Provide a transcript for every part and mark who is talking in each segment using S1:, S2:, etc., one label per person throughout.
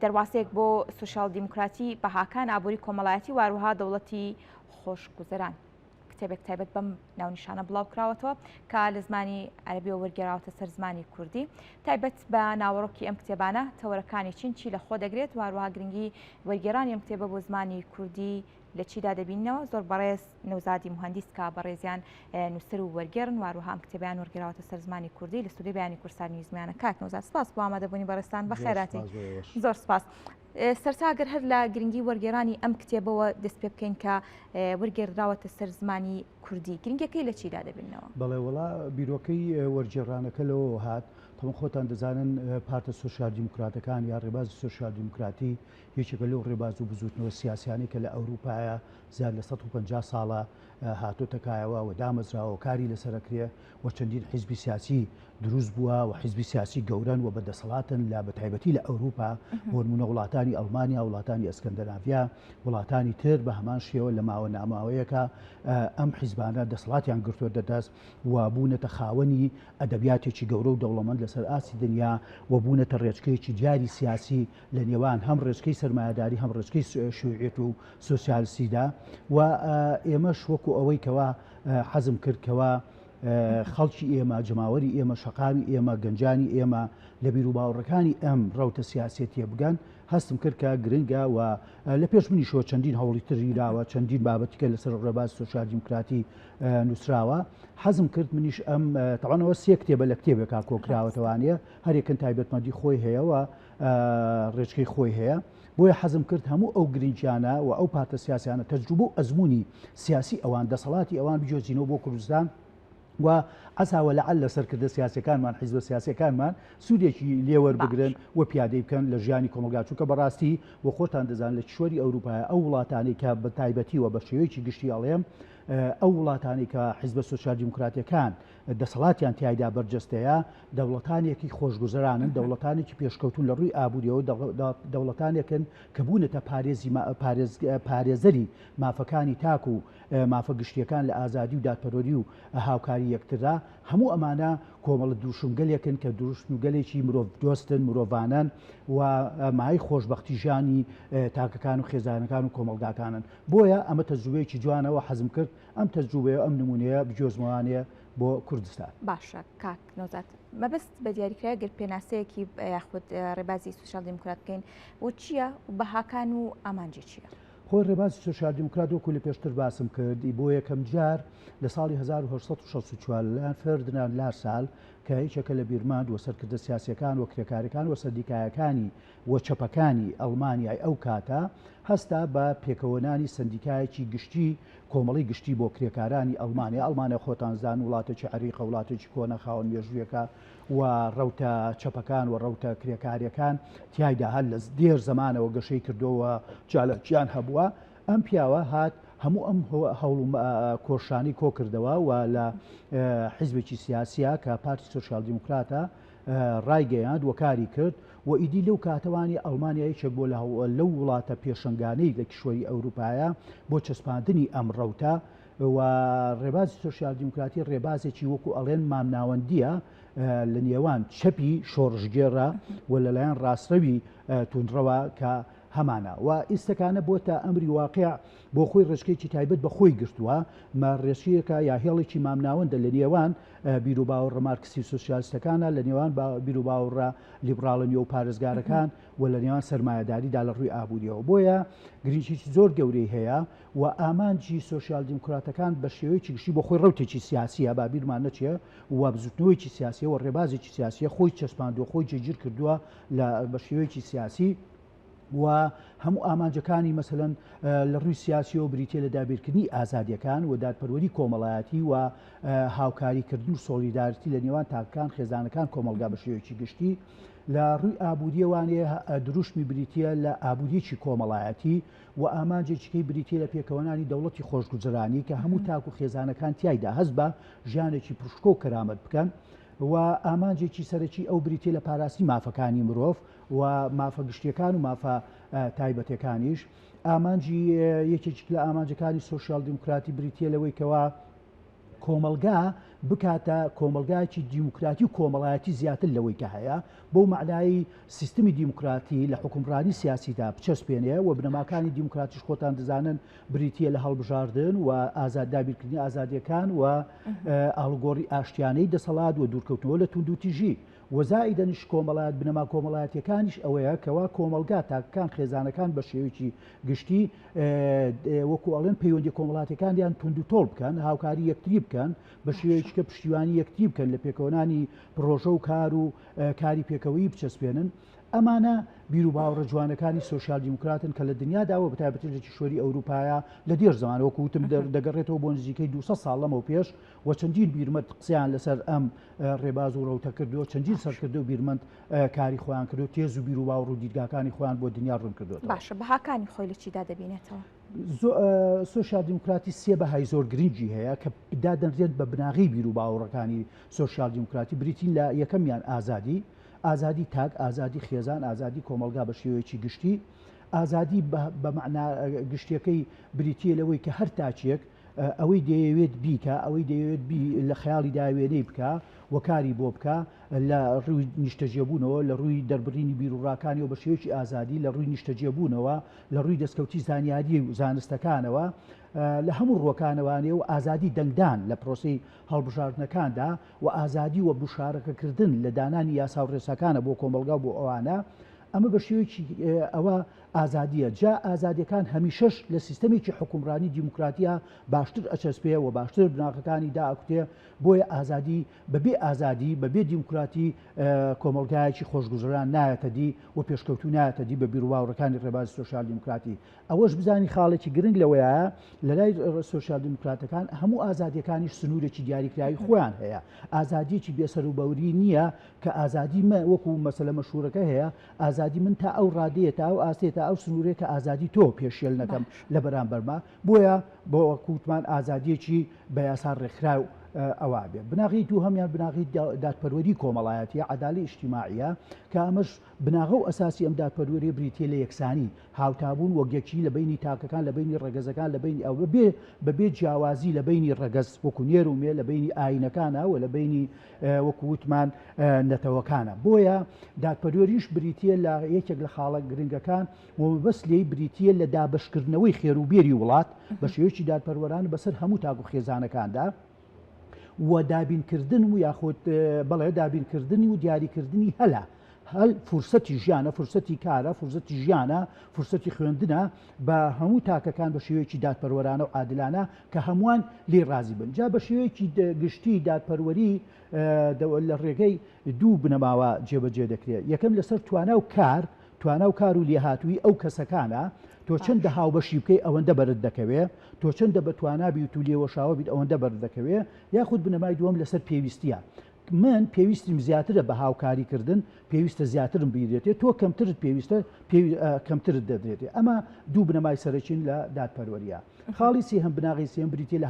S1: دەواازەیەک بۆ سوشال دیموکراتی بەهاکان ئابووری کۆمەڵایەتی واروها دەوڵەتی خۆشگوزەران کتێبێک تایبەت بەم ناونیشانە بڵاو کراوەتەوە کە لە زمانی عەربیەوە وەرگێڕاوەتە سەر زمانی کوردی تایبەت بە ناوەڕۆکی ئەم کتێبانە تەوەرەکانی چی لە خۆ دەگرێت واروها گرنگی وەرگێڕانی ئەم کتێبە بۆ زمانی کوردی لە چیدا دەبینەوە زۆر بەڕێز نەوزادی مهندس کا بەڕێزیان نووسەر و وەرگێڕن واروها ئەم کتێبیان وەرگێڕاوەتە سەر زمانی کوردی لە ستودیۆ بەیانی کورسانی زمانە کاک نەوزاد سپاس بۆ ئامادەبوونی بەڕێستان بەخێراتی زۆر سپاس سەرچاگەر هەر لە گرنگی وەرگێڕانی ئەم کتێبەوە دەست پێ بکەین کە وەرگێڕراوەتە سەر زمانی کوردی گرنگەکەی لە چیدا دەبینەوە
S2: بەڵێ وڵا بیرۆکەی وەرگێڕانەکە لەوە هات تەمە خۆتان دەزانن پارتە سۆشیال دیموکراتەکان یا ڕێبازی سۆشیال دیموکراتی یەکێکە لەو ڕێباز و بزوتنەوە سیاسیانی کە لە ئەوروپایە زیاد لە 150 ساڵە هاتۆتەکایەوە و دامەزراوە کاری لەسەرکرێ و چەندین حیزبی سیاسی دروست بووە و حیزبی سیاسی گەورن و بەدەسەڵاتن لە بەتایبەتی لە ئەوروپا بۆ نمونە وڵاتانی ئەڵمانیا وڵاتانی ئەسکەندەناڤیا وڵاتانی تر بە هەمان شێوە لە ماوە ناماوەیەکە ئەم حیزبانە دەسەڵاتیان گرتووە دەدەست و بوونەتە خاوەنی ئەدەبیاتێکی گەورە و دەوڵەمەند لەسەر ئاسی دنیا و بوونەتە ڕێچکەیەکی دیاری سیاسی لە نێوان هەم ڕێچکەی سەرمایه‌داری هەم ڕێچکەی شیوعیەت و سۆسیالیستیدا و ئێمەش وەکو ئەوەی کەوا حەزم کردکەوە خەڵکی ئێمە جەماوەری ئێمە شەقامی ئێمە گەنجانی ئێمە لە بیر و باوەڕەکانی ئەم ڕەوتە سیاسەتیە بگەن هەستم کرد کە گرنگە و لە پێش منیشەوە چەندین هەوڵی تریراوە چەندین بابەتیکە لەسەر ڕێباز سۆشیال دیموکراتی نووسراوە حەزم کرد منیش ئەم تەوانەوە سێ کتێبە لە کتێبێکا کۆکراوەتەوانەیە هەرێکن تایبەتمەندی خۆی هەیەەوە ڕێچکەی خۆی هەیە بۆیە حەزم کرد هەموو ئەو گرنگیانە و ئەو پارتە سیاسیانە تەجروبە و ئەزمموی سیاسی ئەوان دەسەڵاتی ئەوان بجۆزینەوە بۆ کوردستان و ئەساوە لەعل لەسەرکردە سیاسەکانمان حیزبە سیاسەکانمان سوودێکی لێوەربگرن و پیادەی بکەن لە ژیانی کۆمەلگا چووکە بەڕاستی و خۆتان دەزان لە کشوەری ئەوروپای ئەو وڵاتانی کە بە تایبەتی و بە شێوەیەکی گشتی ئەڵێم ئەو وڵاتانی کە حیزبە سۆشیال دیموکراتیەکان دەسەڵاتیان تایدا بەرجەستەیە دەوڵەتانێکی خۆشگوزەرانن دەوڵەتانێکی پێشکەوتون لە ڕووی ئابوووریەوە دەوڵەتانێکن کە بوونەتە پارێزەری مافەکانی تاک و مافە گشتیەکان لە ئازادی و دادپەروەری و هاوکاری یەکترا هەموو ئەمانە کۆمەڵە دووشنگەلێکن کە دووشنگەلێکی مرۆڤ دۆستن مرۆڤانن و مای خۆشببختی ژانی تاکەکان و خێزانەکان و کۆمەلگاکانن بۆیە ئەمە تەجروبەیەکی جوانەوە حەزم کرد ئەم تەجروبەیە ئەم نمونەیە بجۆزمەوانەیە بۆ کوردستان
S1: باشە کاک نۆزات مەبەست بە دیاریکرای گەر پێناسەیەکی یاخود ڕێبازی سوشال دیموکرات بکەین بۆ چییە و بەهاکان و ئامانجی چییە؟
S2: خۆی ڕێبازی سۆشیال دیموکرات وەکو لە پێشتر باسم کردی بۆ یەکەم جار لە ساڵی 1964 لەلایەن فێردنان لارسال کە هیچەکە لە بیرماند و سەرکردە سیاسەکان و کرێکاریەکان و سەردیکایەکانی و چەپەکانی ئەڵمانیای ئەو کاتە هەستا بە پێکەوەنانی سندیکایەکی گشتی کۆمەڵی گشتی بۆ کرێکارانی ئەڵمانیا خۆتانزان وڵاتێکی عەریقە وڵاتێکی کۆنە خاوەن مێژوویەکە و ڕەوتە چەپەکان و ڕەوتە کرێکاریەکان تیایدا هەر لە دێر زمانەوە گەشەی کردەوە جالەکیان هەبووە ئەم پیاوە هات هەموو ئەم هەوڵ کۆشانی کۆ کردەوە و لە حیزبێکی سیاسیە کە پارتی سۆشیال دیموکراتە ڕایگەیاند و کاری کرد و ئیدی لەو کاتەوانی ئەڵمانیایەکێک بۆ لەو وڵاتە پێشنگانەی لە کشوەری ئەوروپایە بۆ چەسپاندنی ئەم ڕەوتە و ڕێبازی سۆشیال دیموکراتی ڕێبازێکی وەکو ئەڵێن مامناوەندیە لە نێوان چەپی شۆڕژگێڕە و لەلایەن ڕاستەوی توندڕەوە کە هەمانە و ئیسەکانە بۆتە ئەمری واقع بۆ خۆی ڕێچکەیەکی تایبەت بە خۆی گرتووە ڕێچکەیەکە یا هێڵێکی مامناوەندە لە نێوان بیر و باوەڕە مارکسی سۆسیالیستەکانە لە نێوان بیر و باوەڕە لیبراڵنی و پارێزگارەکان و لە نێوان سەرمایه‌داریدا لە ڕووی ئابوووریەوە بۆیە گرنگێکی زۆر گەورەی هەیە و ئامانجی سۆشیال دیموکراتەکان بە شێوەیەکی گشتی بۆ خۆی ڕەوتێکی سیاسیە با بیرمان نەچێ و بزوتنەوەیکی سیاسیە و ڕێبازێکی سیاسیە خۆی چەسپاندووە خۆی جێگیر کردووە بە شێوەیەکی سیاسی و هەموو ئامانجەکانی مەسەلەن لە ڕووی سیاسی و بریتە لە دابیرکردنی ئازادیەکان و دادپەروەری کۆمەڵایەتی و هاوکاریکردن و سۆلیدارەتی لە نێوان تاکەکان خێزانەکان کۆمەلگا بە شێوەیەکی گشتی لە ڕووی ئابوووریەوانەیە دروشمی بریتە لە ئابوووریەکی کۆمەڵایەتی و ئامانجێکیکەی بریتە لە پێکەوەنانی دەوڵەتی خۆشگوزەرانی کە هەموو تاک و خێزانەکان تیایدا هەست بە ژیانێکی پرشکۆ و کەرامەت بکەن و ئامانجێکی سەرەکی ئەو بریتە لە پاراسی مافەکانی مرۆڤ و مافە گشتیەکان و مافە تایبەتەکانیش ئامانجی یەکێک لە ئامانجەکانی سۆشیال دیموکراتی بریتە لەوەی کەوا کۆمەلگا بکاتە کۆمەلگایکی دیموکراتی و کۆمەڵایەتی زیاتر لەوەی کە هەیە بۆ معنای سیستمی دیموکراتی لە حکومڕانی سیاسیدا بچەسپێنێ و بنەماکانی دیموکراتیش خۆتان دەزانن بریتە لە هەڵبژاردن و دابیرکردنی ئازادیەکان و ئاڵگۆڕی ئاشتیانەی دەسەڵات و دوورکەوتنەوە لە توندوتیژی وەزائیدەنیش کۆمەڵایەت بنەما کۆمەڵایەتیەکانیش ئەوەیە کەوا کۆمەلگا تاکەکان خێزانەکان بە شێوەیەکی گشتی وەکو ئەڵێن پەیوەندی کۆمەڵاتەکانیان تونند و تۆڵ بکەن هاوکاری یەکتری بکەن بە شێوەیەکی کە پشتیوانی یەکتری بکەن لە پێکەوەنانی پرۆژە و کار و کاری پێکەوەی بچەسپێنن ئەمانە بیر و باوەڕە جوانەکانی سۆشیال دیموکراتن کە لە دنیاداوە بە تایبەتی شوێری ئەوروپایە لە دێر زمانەوە وتم دەگەڕێتەوە بۆ نزیکەی 200 ساڵ لەمەوە پێش و چەندین بیرمەند قسەیان لەسەر ئەم ڕێباز و ڕەوتە کردو چەندین سەرکردو و بیرمەند کاری خۆیان کردو تێز و بیر و باوەڕ و دیدگاکانی خۆیان بۆ دنیا ڕوون کردوێتەوە.
S1: باشە بەهاکانی خۆی لە چیدا دەبینێتەوە؟
S2: سۆشیال دیموکراتی سێ بەهای زۆر گرنگی هەیە کە دادەنرێت بە بناغی بیر و باوەڕەکانی سۆشیال دیموکراتی بریتین لە یەکەمیان ئازادی تاک ئازادی خێزان ئازادی کۆمەلگا بە شێوەیەکی گشتی ئازادی بە معنا گشتیەکەی بریتە لەوەی کە هەر تاچێک ئەوەی دەیەوێت بیکە ئەوەی دەیەوێت لە خەیاڵی داوێنەی بکە وەکاری بۆ بکە لە ڕووی نیشتەجێبوونەوە لە ڕووی دەربڕینی بیرروڕاکانیەوە بە شێوەیەکی ئازادی لە ڕووی نیشتەجێبوونەوە لە ڕووی دەستکەوتی زانیاری و زانستەکانەوە لە هەموو ڕوەکانەوانێ و ئازادی دەنگدان لە پرۆسی هەڵبژاردنەکاندا و ئازادی و بشارەکەکردن لە دانانی یاسا و ڕێساکانە بۆ کۆمەلگا بۆ ئەوانە ئەمە بە شێوەیەکی ئەوە ئازادیە جا ئازادیەکان هەمیشەش لە سیستەمێکی حکومڕانی دیموکراتیە باشتر ئەچەسپێ و باشتر بناغەکانی داکوتێ بۆیە ئازادی بەبێ دیموکراتی کۆمەلگایەکی خۆشگوزەران نایەتە دی و پێشکەوتو نایەتە دی بە بیر و باوەڕەکانی ڕێبازی سۆشیال دیموکراتی ئەوەش بزانی خاڵێکی گرنگ لەوەیە لە لای سۆشیال دیموکراتەکان هەموو ئازادیەکانیش سنوورێکی دیاریکراوی خۆیان هەیە ئازادیەکی بێسەر و بەوری نییە کە ئازادی وەکو مەسەلە مەشهورەکە هەیە ئازادی من تا ئەو ڕادەیە تا ئەو ئاستێتە ئەو سنوورێک کە ئازادی تۆ پێشێل نەکەم لە بەرامبەرما بۆیە بۆ کووتمان ئازادیەکی بە یاسا ڕێکخراو ئەوە بێ بناغی دوو هەمیان بناغی دادپەروەری کۆمەڵایەتیە عەداڵەتی ئیجتیماعیە کە ئەمەش بناغە و ئەساسی ئەم دادپەروەری بریتە لە یەکسانی هاوتابوون وەکیەکی لە بینی تاکەکان لە بینی ڕێگەزەکان لە بینی ئەو بەبێ جیاوازی لە بینی ڕێگەز وەکو نێر و مێ لە بینی ئاینەکانە و لە بینی وەکو وتمان نەتەوەکانە بۆیە دادپەروەریش بریتە لە یەکێک لە خاڵە گرنگەکان وبەس لێی بریتە لە دابەشکردنەوەی خێروبێری وڵات بە شێوەیەکی دادپەروەران بەسەر هەموو تاک و خێزانەکاندا و دابینکردن و یاخود بەڵێ دابینکردنی و دیاریکردنی هەل فرسەتی ژیانە فرسەتی کارە فرسەتی ژیانە فرسەتی خوێندنە بە هەموو تاکەکان بە شێوەیەکی دادپەروەرانە و عادلانە کە هەمووان لێ ڕازی بن جا بە شێوەیەکی گشتی دادپەروەری لە ڕێگەی دوو بنەماوە جێبەجێ دەکرێت یەکەم لەسەر توانە و کار و لێهاتووی ئەو کەسەکانە تۆ چەندە هاوبەشی بکەی ئەوەندە بەرت دەکەوێت تۆ چەندە بەتوانابی و تو لێوەشاوە بیت ئەوەندە بەرت دەکەوێت یاخود بنەمای دووەم لەسەر پێویستیە من پێویستیم زیاترە بە هاوکاریکردن پێویستە زیاترم بیرێتێت تۆ کەمترت پێویستە کەمترت دەدرێتێ ئەمە دوو بنەمای سەرچین لە دادپەروەریە خاڵی سێهم بناغی سێم بریتە لە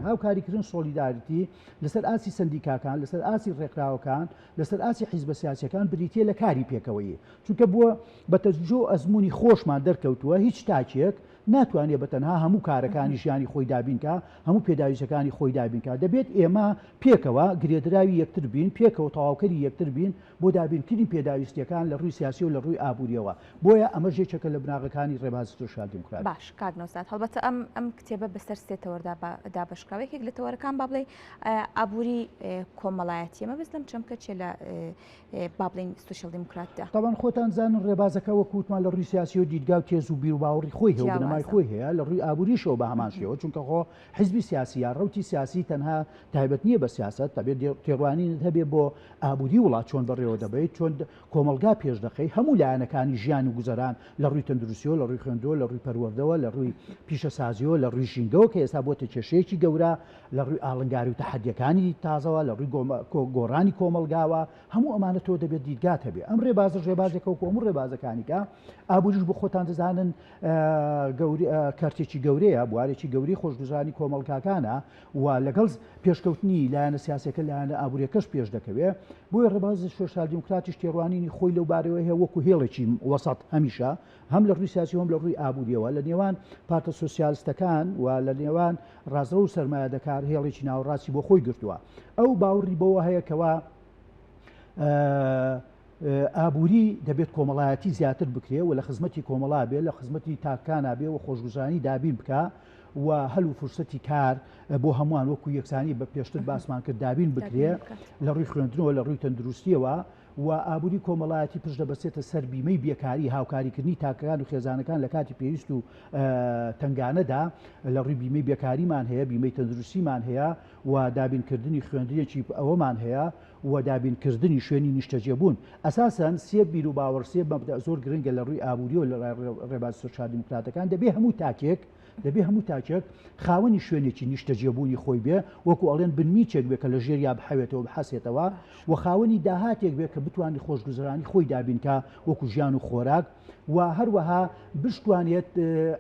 S2: هاوکاریکردن سۆلیداریتی لەسەر ئاسی سندیکاکان لەسەر ئاسی ڕێکراوەکان لەسەر ئاسی حیزبە سیاسیەکان بریتە لە کاری پێکەوەی چونکە بووە بە تەجربە ئەزمموی خۆشمان دەرکەوتووە هیچ تاکێک ناتوانێت بەتەنها هەموو کارەکانی ژیانی خۆی دابینکە هەموو پێداویستەکانی خۆی دابینکە دەبێت ئێمە پێکەوە گرێدراوی یەکتر بین پێکەوە تەواوکەری یەکتر بین بۆ دابینکردنی پێداویستیەکان لە ڕووی سیاسی و لە ڕووی ئابوووریەوە بۆیە ئەمە ژێچەکە لە بناغەکانی ڕێبازی سۆشیال دیموکراتی
S1: باش کاگنۆزات هەڵبەتە ئەم کتێبە بەسەر سێتەوەدا دابشکاوێکێک لە تەوەرەکان با بڵێ ئابووری کۆمەڵایەتی ئەمە بەس لەم چەمکە چێ لە با بڵین سۆشیال دیموکراتدا
S2: تاوان خۆتان زانن ڕێبازەکە وەکووتمان لە ڕووی سیاسی و دیدگا و تێز و بیر و باوەڕی خۆی هەیە بنەمای خۆی هەیە لە ڕووی ئابووریشەوە بە هەمان شێوە چونکە خۆ حیزبی سیاسی یا ڕەوتی سیاسی تەنها تایبەت نییە بە سیاست تەبێت تێڕوانین هەبێ بۆ ئابووری وڵات چۆن بەڕێوە دەبێت چۆن کۆمەلگا پێش دەخەی هەموو لایەنەکانی ژیان و گوزەران لە ڕووی تەندروستیەوە لە ڕووی خوێندەوە لە ڕووی پەروەردەوە لە ڕووی پیشەسازیەوە لە ڕووی ژینگەوە کە ئێستا بۆتە کێشەیەکی گەورە لە ڕووی ئاڵنگاری و تەحەدیەکانی تازەوە لە ڕووی گۆڕانی کۆمەلگاوە هەموو ئەمانە تۆ دەبێت دیدگات هەبێ ئەم ڕێبازێکە و هەموو ڕێبازەکانیکە ئابووریش بۆ خۆتان دەزانن کارتێکی گەورەیە بوارێکی گەوری خۆشگوزاری کۆمەڵکاکانە و لەگەڵ پێشکەوتنی لایەنە سیاسەکە لایەنە ئابوووریەکەش پێش دەکەوێت بۆیە ڕێبازی سۆشیال دیموکراتیش تێڕوانینی خۆی لەو بارەوە هەیە وەکو هێڵێکی وەسەط هەمیشە هەم لە ڕووی سیاسی هەم لە ڕووی ئابوووریەوە لە نێوان پارتە سۆسیال سوسیالیستەکان و لە نێوان ڕازە و سەرمایەدەکار هێڵێکی ناوەڕاستی بۆ خۆی گرتووە ئەو باوەڕی بەوە هەیە کەوا ئابووری دەبێت کۆمەڵایەتی زیاتر بکرێ و لە خزمەتی کۆمەڵا بێ لە خزمەتی تاکانە بێ و خۆشگوزارانی دابین بکە و هەلو فرسەتی کار بۆ هەمووان وەکو یەکسانی بە پێشتر باسمان کرد دابین بکرێ لە ڕووی خوێندنەوە لە ڕووی تەندروستیەوە و ئابووری کۆمەڵایەتی پشت دەبەسێتە سەر بیمەی بێکاری هاوکاریکردنی تاکەکان و خێزانەکان لە کاتی پێویست و تنگانەدا لە ڕووی بیمەی بێکاریمان هەیە بیمەی تەندروستیمان هەیە و دابینکردنی خوێندنیەکی ئەوەمان هەیە و دابینکردنی شوێنی نیشتەجێبوون ئەساسەن سێ بیر و باوەڕ سێ مەبدە زۆر گرنگە لە ڕووی ئابووری و لە ڕێباز سوسیال دیموکراتەکان دەبێ هەموو تاکێک خاوەنی شوێنێکی نیشتەجێبوونی خۆی بێ وەکو ئەڵێن بنمیچێک بێ کە لە ژێر یا بحەوێتەوە بحەسێتەوە و خاوەنی داهاتێک بێ کە بتوانانی خۆشگوزەرانی خۆی دابینکە وەکو ژیان و خۆراک و هەروەها بشتوانێت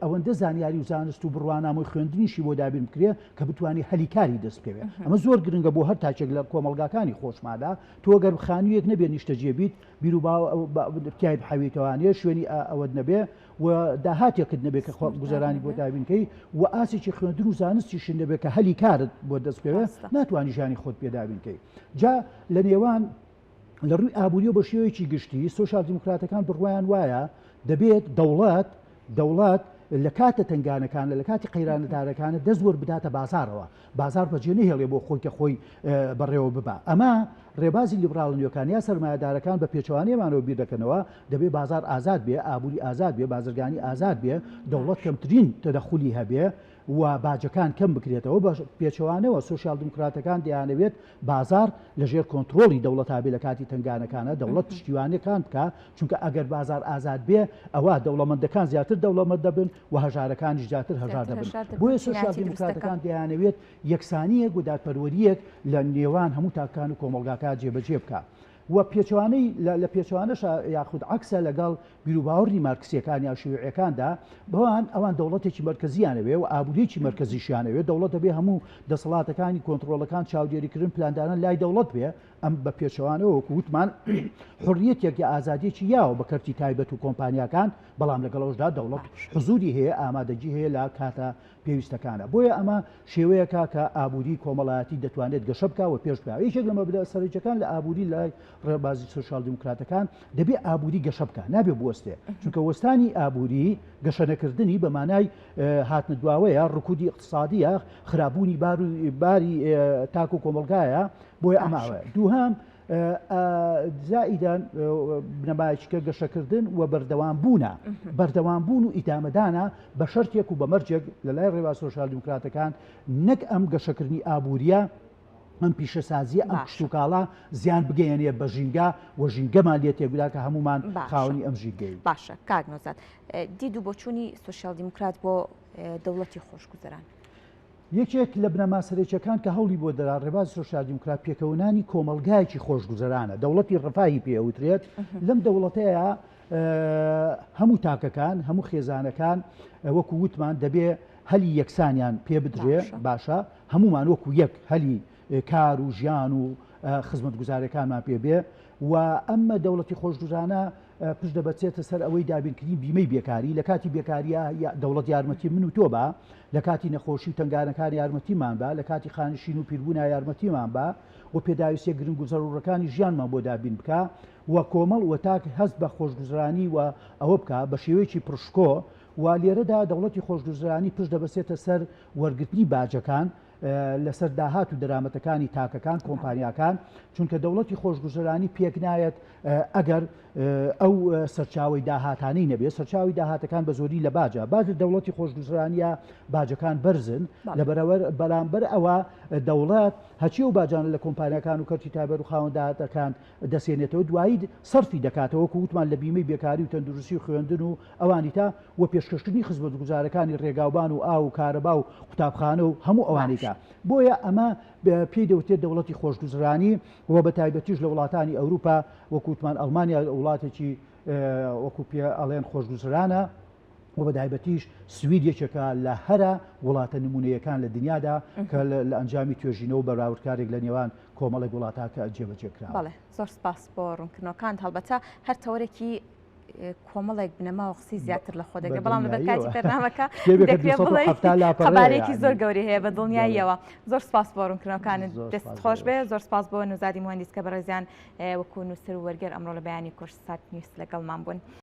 S2: ئەوەندە زانیاری و زانست و بڕوانامۆی خوێندنیشی بۆ دابین بکرێ کە بتوانانی هەلیکاری دەست پێوێ ئەمە زۆر گرنگە بۆ هەر تاچێک لە کۆمەڵگاکانی خۆشمادا تۆ گەر خانوویەک نەبێ نیشتەجێبیت بیر و تای بحەوێتەوانێ شوێنی ئەوەت نەبێ و داهاتێکت نەبێت کە گوزەرانی بۆ دابینکەی و ئاسێکی خوێندن و زانستیشن دەبێت کە هەلی کارت بۆ دەست پێوێ ناتوانانی ژیانی خۆت پێدابینکەی جا لە نێوان لە ڕووی ئابووری بە شێوەیەکی گشتی سۆشیال دیموکراتەکان بڕوایان وایە دەبێت دەوڵات لە کاتە تنگانەکانە لە کاتی قەیرانەدارەکانە دەست بداتە بازارەوە بازار بەجێ نەهێڵێ بۆ خۆی کە خۆی بەڕێوە ببا ئەمە ڕێبازی لیبراڵ نوێکان یا سەرمایەدارەکان بە پێچەوانەیەمانەوە بیر دەکەنەوە دەبێت بازار ئازاد بێ ئابووری ئازاد بێ بازرگانی ئازاد بێ دەوڵەت کەمترین تەدەخولی هەبێ و باجەکان کەم بکرێتەوە بە پێچەوانەوە سۆشیال دیموکراتەکان دەیانەوێت بازار لەژێر کۆنتترۆلی دەوڵەت بێ لە کاتی تنگانەکانە دەوڵەت پشتیوانەکان بکە چونکە ئەگەر بازار ئازاد بێ ئەوە دەوڵەمەندەکان زیاتر دەوڵەمەند دەبن و هەژارەکانی زیاتر هەژار دەبن بۆیە سۆشیال دیموکراتەکان دەیانەوێت یەکسانیەک و دادپەروەریەک لە نێوان هەموو تاکان و کۆمەڵگاکان جێبەجێ بکە و پێچوانەی لە پێچوانەش یاخود عکسە لەگەڵ بیرروباوەڕی مارکسیەکان یا شیوعەکاندا بەوان ئەوان دەوڵەتێکی مرکزیانەوێ و ئابوورێکی مرکزیشیانەوێت دەوڵەت دەبێ هەموو دەسەڵاتەکانی کۆنتترۆلەکان چاودێریکردن پلاندانە لای دەوڵەت بێ ئەم بە پێچەوانەوە وەکو وتمان حڕیەتێک یا ئازادیەکی یاوە بە کەرتی تایبەت و کۆمپانیاکان بەڵام لەگەڵەوەشدا دەوڵەت حزوری هەیە ئامادەجی هەیە لە کاتە پێویستەکانە بۆیە ئەمە شێوەیەکە کە ئابووری کۆمەڵایەتی دەتوانێت گەشە بکە و پێش بکە یەکێک لە مەبدە سەرنجەکان لە ئابووری لای ڕێبازی سۆشیال دیموکراتەکان دەبێ ئابووری گەشە بکە نابێ بوەستێ چونکە وەستانی ئابووری گەشەنەکردنی بە مانای هاتنە دواوەیە ڕکودی اقتصادیە خراببوونی باری تاک و کۆمەلگایە بۆیە ئەماوە دووهام زائیدان بنەمایشکە گەشەکردن و بەردەوامبوون و ئیدامەدانە بە شەرتێک و بە مەرجێک لە لای ڕێباز سۆشیال دیموکراتەکان نەک ئەم گەشەکردنی ئابووریە ئەم پیشەسازیە ئەم کشتتوکاڵە زیان بگەیەنێ بە ژینگە و ژینگەمان لێ تێگودا کە هەمومان خاوەنی ئەم ژینگەی
S1: باشە کاگنۆزات دید و بۆچوونی سۆشیال دیموکرات بۆ دەوڵەتی خۆشگوزەران
S2: یەکێک لە بنەما سەرێکیەکان کە هەوڵی بۆ دەرا ڕێبازی سۆشیال دیموکرات پێکەوەنانی کۆمەلگایەکی خۆشگوزەرانە دەوڵەتی ڕفاهی پێوترێت لەم دەوڵەتەیە هەموو تاکەکان هەموو خێزانەکان وەکو وتمان دەبێ هەلی یەکسانیان پێ بدرێ باشە هەمومان وەکو یەک هەلی کار و ژیان و خزمەتگوزارەکانمان پێبێ و ئەمە دەوڵەتی خۆشگوزانە پشت دەبەچێتە سەر ئەوەی دابینکردنی بیمەی بێکاری لە کاتی بێکاریە دەوڵەت یارمەتی من و تۆ بە لە کاتی نەخۆشی و تنگانەکان یارمەتیمان بە لە کاتی خانشین و پیربوونا یارمەتیمان بە و پێداویستە گرنگ و زەڕورەکانی ژیانمان بۆ دابین بکە و کۆمەڵ و تاک هەست بە خۆشگوزرانی و ئەوە بکە بە شێوەیەکی پرشکۆ و لێرەدا دەوڵەتی خۆشگوزرانی پشت دەبەسێتە سەر وەرگرتنی باجەکان لەسەر داهات و دەرامەتەکانی تاکەکان کۆمپانیاکان چونکە دەوڵەتی خۆشگوزەرانی پێک نایەت ئەگەر ئەو سەرچاوی داهاتانی نەبێت سەرچاوی داهاتەکان بە زۆری لە باجە دەوڵەتی خۆشگوزەرانیە باجەکان بەرزن لە بەرامبەر ئەوە دەوڵەت هەچی و باجانە لە کۆمپانیاکان و کەرتی تایبەت و خاوەن داهاتەکان دەسێنێتەوە دوایی سەرفی دەکاتەوە کە وتمان لە بیمەی بێکاری و تەندروستی و خوێندن و ئەوانی تا و پێشکەشتنی خزمەتگوزارەکانی ڕێگاوبان و ئاو و کارەبا و قوتابخانە و هەموو ئەوانێکە بۆیە ئەمە پێی دەوتێت دەوڵەتی خۆشگوزرانی و بە تایبەتیش لە وڵاتانی ئەوروپا وەکووتمان ئەڵمانیا وڵاتێکی وەکو پێ ئەڵێن خۆشگوزرانە و بە تایبەتیش سویدێکێکە لە هەرە وڵاتە نمونەیەکان لە دنیادا کە لە ئەنجامی توێژینەوە بەراوردکارێک لە نێوان کۆمەڵێک وڵاتاکە جێبەجێکرا.
S1: بەڵێ زۆر سپاس بۆ ڕوونکردنەوەکان هەڵبەتە هەر تەوەرێکی کۆمەڵێک بنەما و قسەی زیاتر لە خۆ دەگە بەڵام لە بەرکاتی بەرنامەکە خەبارێکی زۆر گەوری هەیە بە دڵنیاییەوە. زۆر سپاس بۆ ڕوونکردنەوەکانت، دەست خۆش بێ. زۆر سپاس بۆ نوزادی مهندس کە بەڕێزیان وەکو نووسەر و وەرگەر ئەمڕۆ لە بەیانی کۆرس سات نیوس لەگەڵمان بوون.